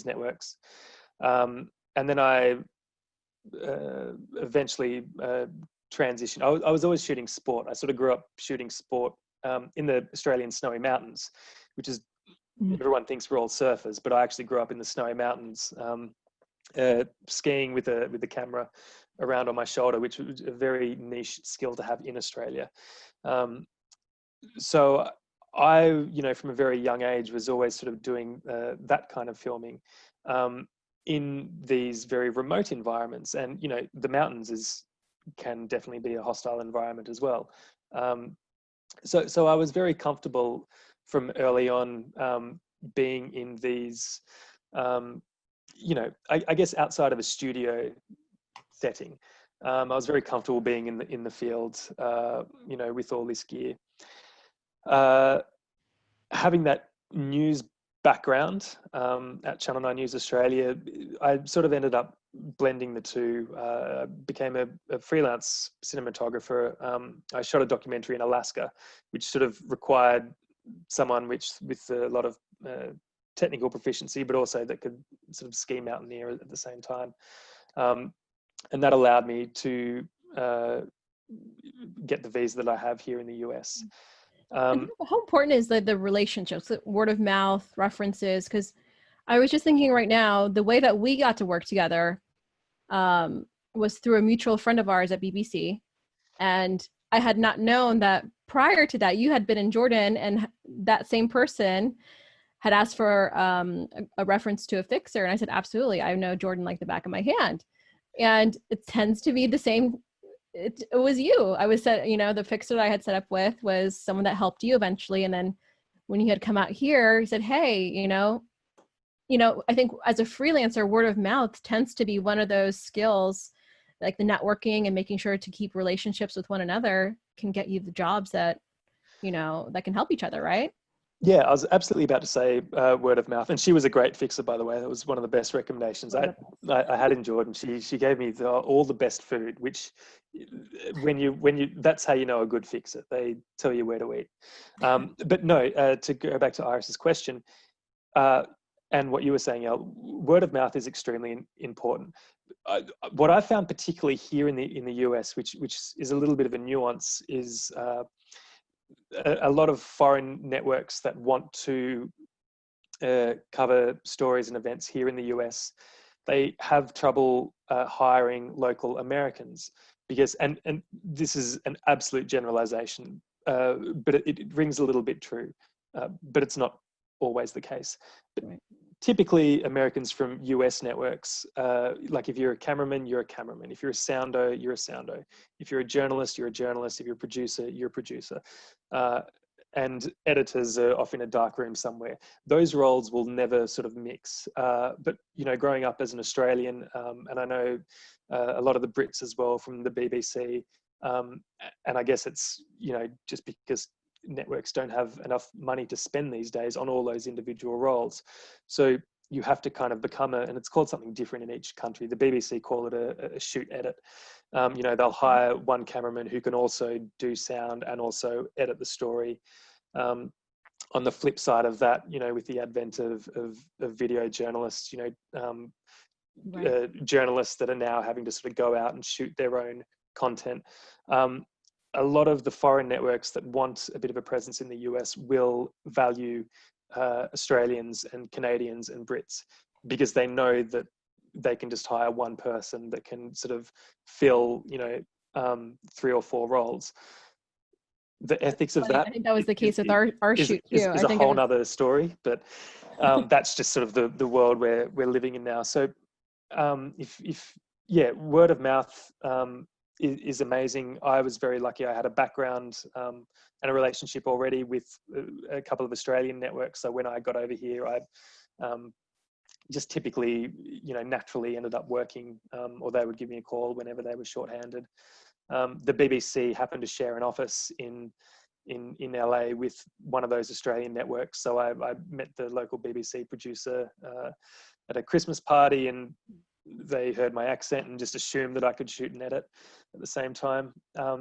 networks, and then I eventually transitioned. I was always shooting sport. I sort of grew up shooting sport in the Australian snowy mountains, which is, everyone thinks we're all surfers, but I actually grew up in the snowy mountains, skiing with the camera around on my shoulder, which was a very niche skill to have in Australia. So I, you know, from a very young age was always sort of doing that kind of filming in these very remote environments. And, you know, the mountains can definitely be a hostile environment as well. So I was very comfortable from early on being in these, you know, I guess outside of a studio setting. I was very comfortable being in the field, you know, with all this gear. Having that news background at Channel 9 News Australia, I sort of ended up blending the two. Became a freelance cinematographer. I shot a documentary in Alaska, which sort of required someone with a lot of technical proficiency, but also that could sort of ski mountaineer at the same time. And that allowed me to get the visa that I have here in the US. How important is the relationships, the word of mouth, references? Because I was just thinking right now, the way that we got to work together was through a mutual friend of ours at BBC. And I had not known that prior to that, you had been in Jordan, and that same person had asked for a reference to a fixer. And I said, absolutely, I know Jordan like the back of my hand. And it tends to be the same. It was you. I was you know, the fixer that I had set up with was someone that helped you eventually. And then when you had come out here, he said, hey, you know, I think as a freelancer, word of mouth tends to be one of those skills, like the networking and making sure to keep relationships with one another can get you the jobs that, you know, that can help each other, right? Yeah, I was absolutely about to say word of mouth, and she was a great fixer, by the way. That was one of the best recommendations I had in Jordan. She gave me all the best food, which when you that's how you know a good fixer. They tell you where to eat. But no, to go back to Iris's question, and what you were saying, Elle, word of mouth is extremely important. What I found particularly here in the US, which is a little bit of a nuance, is a lot of foreign networks that want to cover stories and events here in the US, they have trouble hiring local Americans because, and this is an absolute generalization, but it rings a little bit true, but it's not always the case. But typically Americans from US networks, like if you're a cameraman, you're a cameraman. If you're a soundo, you're a soundo. If you're a journalist, you're a journalist. If you're a producer, you're a producer. And editors are off in a dark room somewhere. Those roles will never sort of mix. But, you know, growing up as an Australian, and I know a lot of the Brits as well from the BBC, and I guess it's, you know, just because networks don't have enough money to spend these days on all those individual roles. So you have to kind of become and it's called something different in each country. The BBC call it a shoot edit. You know, they'll hire one cameraman who can also do sound and also edit the story. On the flip side of that, you know, with the advent of video journalists, you know, journalists that are now having to sort of go out and shoot their own content. A lot of the foreign networks that want a bit of a presence in the US will value Australians and Canadians and Brits because they know that they can just hire one person that can sort of fill, you know, 3 or 4 roles. The ethics of that, I think that was the case with our shoot too. Is a whole nother story, but that's just sort of the world we're living in now. So if yeah, word of mouth is amazing. I was very lucky. I had a background and a relationship already with a couple of Australian networks. So when I got over here, I just typically, naturally ended up working, or they would give me a call whenever they were shorthanded. The BBC happened to share an office in LA with one of those Australian networks. So I met the local BBC producer at a Christmas party, and they heard my accent and just assumed that I could shoot and edit at the same time.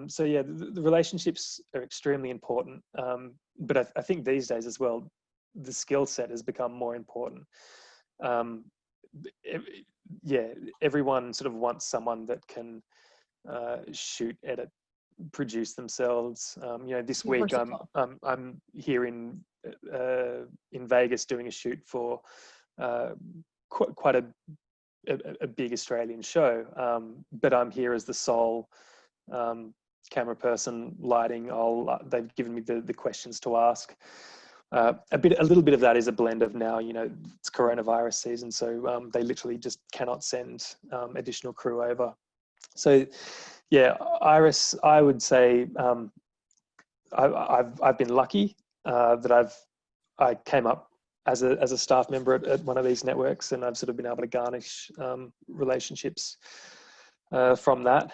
So yeah, the relationships are extremely important. But I think these days as well, the skill set has become more important. Yeah, everyone sort of wants someone that can shoot, edit, produce themselves. This week I'm here in Vegas doing a shoot for quite a big Australian show, but I'm here as the sole camera person, lighting. They've given me the questions to ask. A little bit of that is a blend of now, it's coronavirus season, so they literally just cannot send additional crew over. So yeah, Iris, I would say I've been lucky that I came up as a staff member at one of these networks, and I've sort of been able to garnish relationships from that.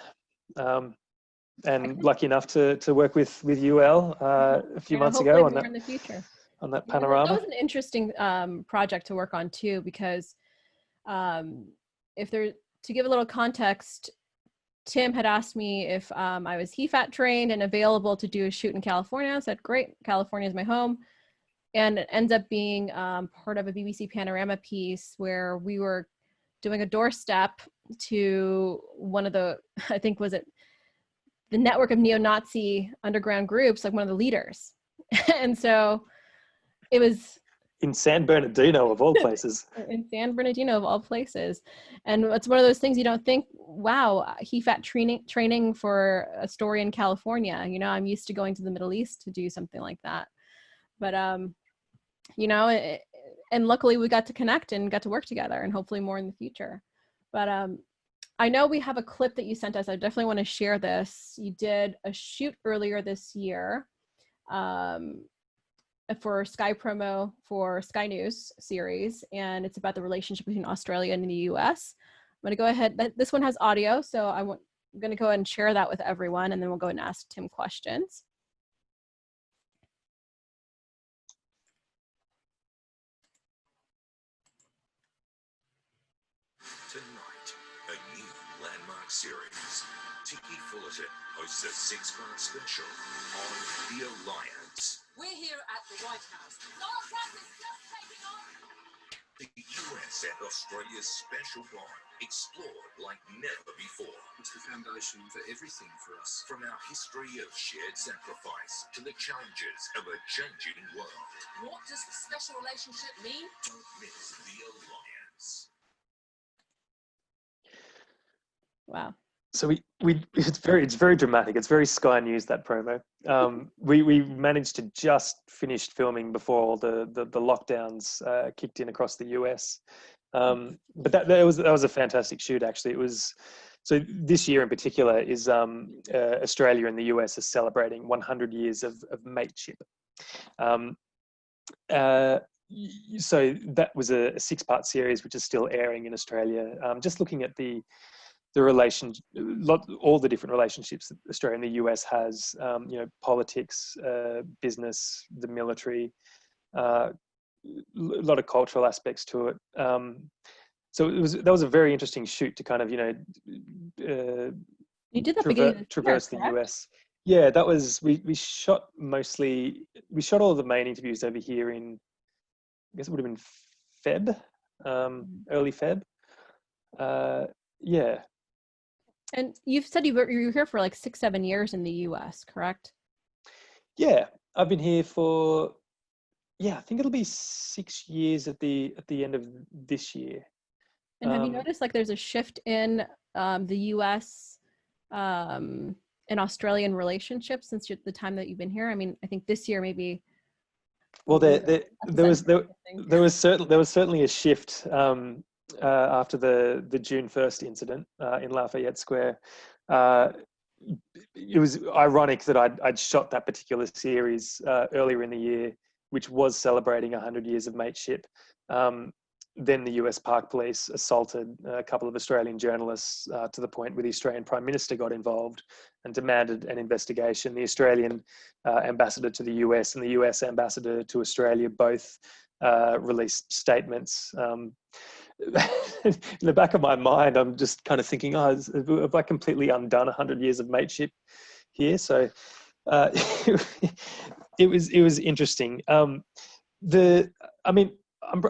And lucky enough to work with UL a few months ago on that. In the future. On that panorama. That was an interesting project to work on too, because to give a little context, Tim had asked me if I was HEFAT trained and available to do a shoot in California. I said, great, California is my home. And it ends up being part of a BBC Panorama piece where we were doing a doorstep to one of the, I think, was it the network of neo-Nazi underground groups, like one of the leaders. And so it was in San Bernardino of all places. In San Bernardino of all places. And it's one of those things you don't think, wow, HEFAT training for a story in California. I'm used to going to the Middle East to do something like that. But, and luckily we got to connect and got to work together, and hopefully more in the future. But I know we have a clip that you sent us. I definitely want to share this. You did a shoot earlier this year for Sky promo for Sky News series, and it's about the relationship between Australia and the US. I'm going to go ahead. This one has audio, so I'm going to go ahead and share that with everyone, and then we'll go ahead and ask Tim questions. Tonight, a new landmark series. Tiki Fullerton hosts a 6-part special on The Alliance. We're here at the White House. Donald Trump is just taking on The US and Australia's special bond, explored like never before. It's the foundation for everything for us. From our history of shared sacrifice to the challenges of a changing world. what does the special relationship mean? Don't miss The Alliance. Wow. So it's very dramatic. It's very Sky News, that promo. We managed to just finish filming before all the lockdowns kicked in across the US. But that was a fantastic shoot, actually. It was, so this year in particular is Australia and the US are celebrating 100 years of mateship. So that was a 6-part series which is still airing in Australia. Just looking at the all the different relationships that Australia and the US has, politics, business, the military, a lot of cultural aspects to it. So that was a very interesting shoot to kind of, You did that traverse the US. Yeah, that was, we shot all of the main interviews over here in, I guess it would have been early Feb. Yeah. And you've said you were here for like 6-7 years in the US, correct? Yeah, I've been here for, I think it'll be 6 years at the end of this year. And have you noticed like there's a shift in the US and Australian relationships since the time that you've been here? I mean, I think this year maybe. Well, there was certainly a shift. after the June 1st incident in Lafayette Square. It was ironic that I'd shot that particular series earlier in the year, which was celebrating 100 years of mateship. Then the US Park Police assaulted a couple of Australian journalists to the point where the Australian Prime Minister got involved and demanded an investigation. The Australian ambassador to the US and the US ambassador to Australia both released statements. In the back of my mind, I'm just kind of thinking, have I completely undone 100 years of mateship here? So it was interesting. I'm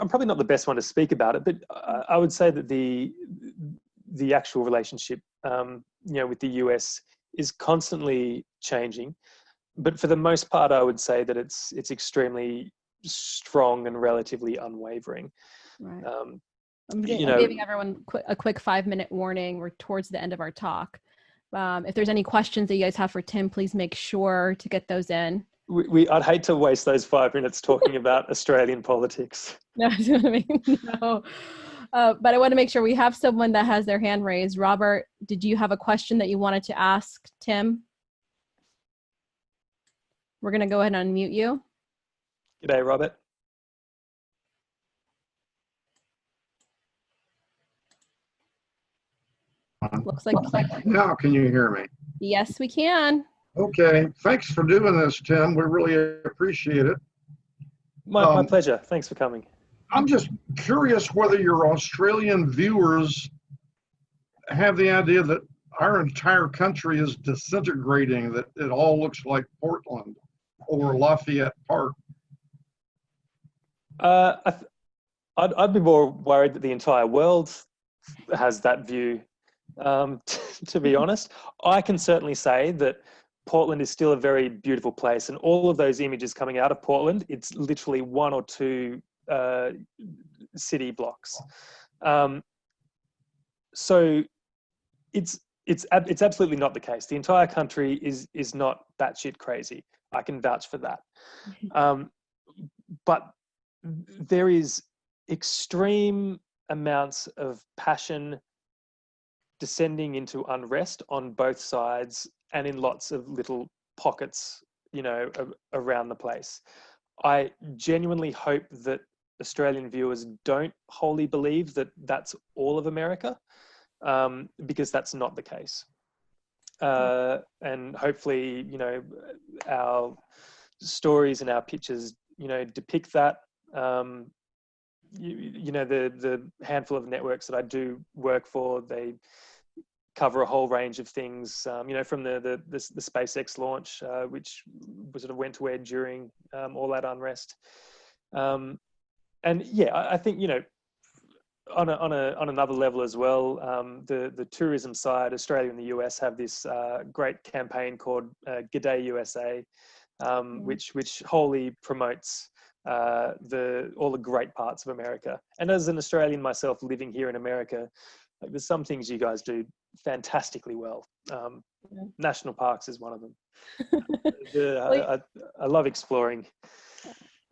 probably not the best one to speak about it, but I would say that the actual relationship, with the US is constantly changing. But for the most part, I would say that it's extremely strong and relatively unwavering. Right. I'm giving everyone a quick 5-minute warning. We're towards the end of our talk. If there's any questions that you guys have for Tim, please make sure to get those in. I'd hate to waste those 5 minutes talking about Australian politics. No, no. But I want to make sure we have someone that has their hand raised. Robert, did you have a question that you wanted to ask Tim? We're going to go ahead and unmute you. G'day, Robert. Looks like Now, can you hear me? Yes, we can. Okay, thanks for doing this, Tim. We really appreciate it. My pleasure. Thanks for coming. I'm just curious whether your Australian viewers have the idea that our entire country is disintegrating, that it all looks like Portland or Lafayette Park. I'd be more worried that the entire world has that view. To be honest, I can certainly say that Portland is still a very beautiful place, and all of those images coming out of Portland, it's literally 1 or 2 city blocks. So it's absolutely not the case. The entire country is not batshit crazy. I can vouch for that. But there is extreme amounts of passion descending into unrest on both sides and in lots of little pockets, around the place. I genuinely hope that Australian viewers don't wholly believe that that's all of America, because that's not the case. And hopefully, our stories and our pictures, depict that. The handful of networks that I do work for, they cover a whole range of things, from the SpaceX launch, which sort of went to air during all that unrest. And yeah, I think, on another level as well, the tourism side, Australia and the US have this great campaign called G'day USA, which wholly promotes all the great parts of America. And as an Australian myself living here in America, there's some things you guys do fantastically well. National parks is one of them. I love exploring.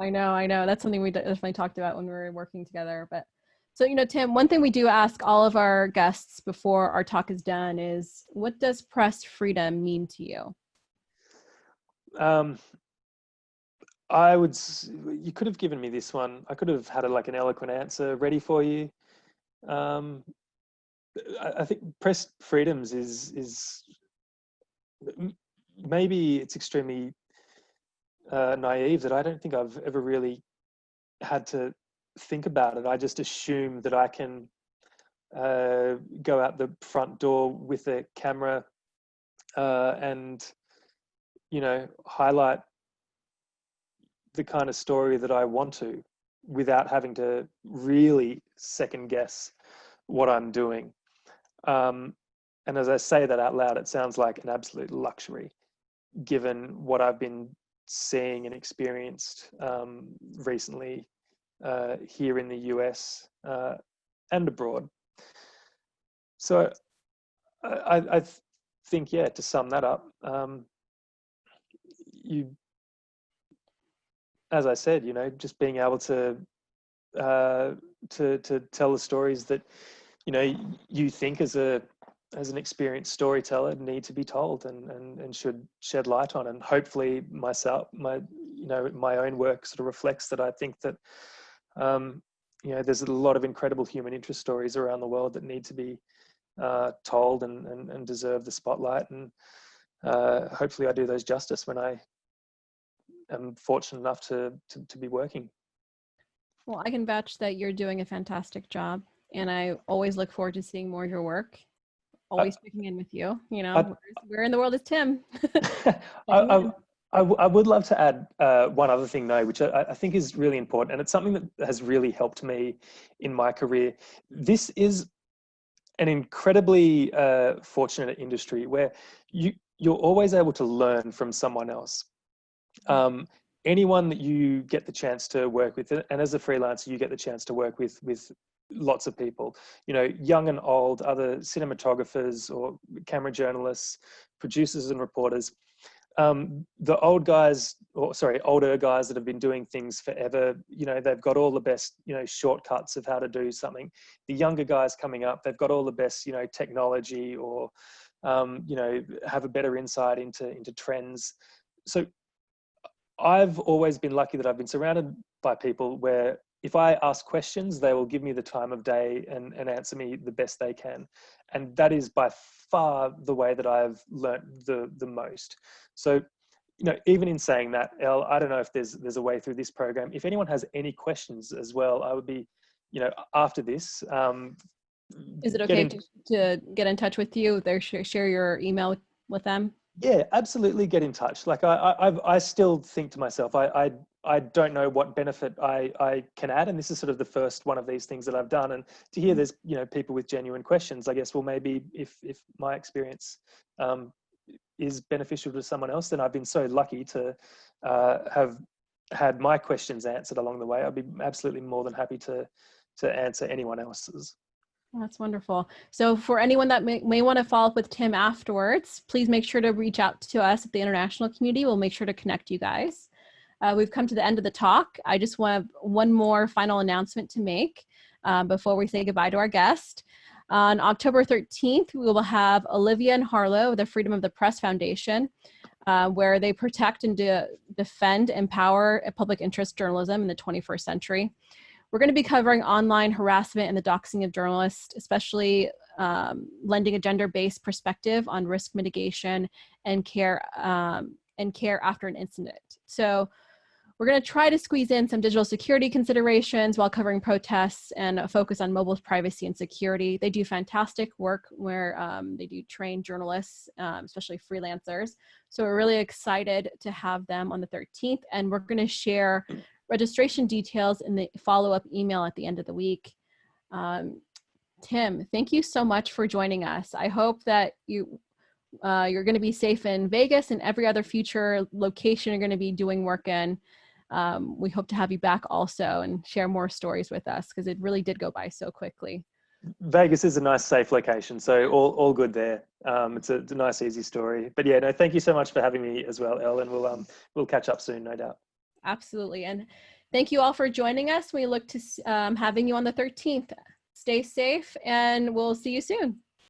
I know. That's something we definitely talked about when we were working together. But so, Tim, one thing we do ask all of our guests before our talk is done is, what does press freedom mean to you? You could have given me this one. I could have had an eloquent answer ready for you. I think press freedoms is maybe it's extremely naive that I don't think I've ever really had to think about it. I just assume that I can go out the front door with a camera and highlight the kind of story that I want to, without having to really second guess what I'm doing. And as I say that out loud, it sounds like an absolute luxury, given what I've been seeing and experienced recently here in the US and abroad. So I think, to sum that up, as I said, just being able to to tell the stories that, you know, you think as an experienced storyteller need to be told and should shed light on. And hopefully my own work sort of reflects that. I think that, you know, there's a lot of incredible human interest stories around the world that need to be told and deserve the spotlight. And hopefully I do those justice when I am fortunate enough to be working. Well, I can vouch that you're doing a fantastic job, and I always look forward to seeing more of your work. Always checking in with you. You know, where in the world is Tim? I would love to add one other thing though, which I think is really important, and it's something that has really helped me in my career. This is an incredibly fortunate industry where you're always able to learn from someone else. Anyone that you get the chance to work with, and as a freelancer, you get the chance to work with lots of people, you know, young and old, other cinematographers or camera journalists, producers and reporters. The older guys that have been doing things forever, you know, they've got all the best, you know, shortcuts of how to do something. The younger guys coming up, they've got all the best, you know, technology, or, you know, have a better insight into trends. So I've always been lucky that I've been surrounded by people where if I ask questions, they will give me the time of day and answer me the best they can. And that is by far the way that I've learnt the most. So, you know, even in saying that, Elle, I don't know if there's a way through this program. If anyone has any questions as well, I would be, you know, after this. Is it okay to get in touch with you? Share your email with them? Yeah, absolutely. Get in touch. Like I still think to myself, I don't know what benefit I can add, and this is sort of the first one of these things that I've done. And to hear there's, you know, people with genuine questions, I guess, well, maybe if my experience is beneficial to someone else, then I've been so lucky to have had my questions answered along the way. I'd be absolutely more than happy to answer anyone else's. That's wonderful. So for anyone that may want to follow up with Tim afterwards, please make sure to reach out to us at the international community. We'll make sure to connect you guys. We've come to the end of the talk. I just want one more final announcement to make before we say goodbye to our guest. On October 13th, we will have Olivia and Harlow of the Freedom of the Press Foundation, where they protect and defend, empower public interest journalism in the 21st century. We're going to be covering online harassment and the doxing of journalists, especially lending a gender-based perspective on risk mitigation and care after an incident. So we're going to try to squeeze in some digital security considerations while covering protests and a focus on mobile privacy and security. They do fantastic work where they do train journalists, especially freelancers. So we're really excited to have them on the 13th, and we're going to share registration details in the follow-up email at the end of the week. Tim, thank you so much for joining us. I hope that you're going to be safe in Vegas and every other future location you're going to be doing work in. We hope to have you back also and share more stories with us, because it really did go by so quickly. Vegas is a nice, safe location, so all good there. It's a nice, easy story. But yeah, no, thank you so much for having me as well, Elle, and we'll catch up soon, no doubt. Absolutely. And thank you all for joining us. We look to having you on the 13th. Stay safe, and we'll see you soon.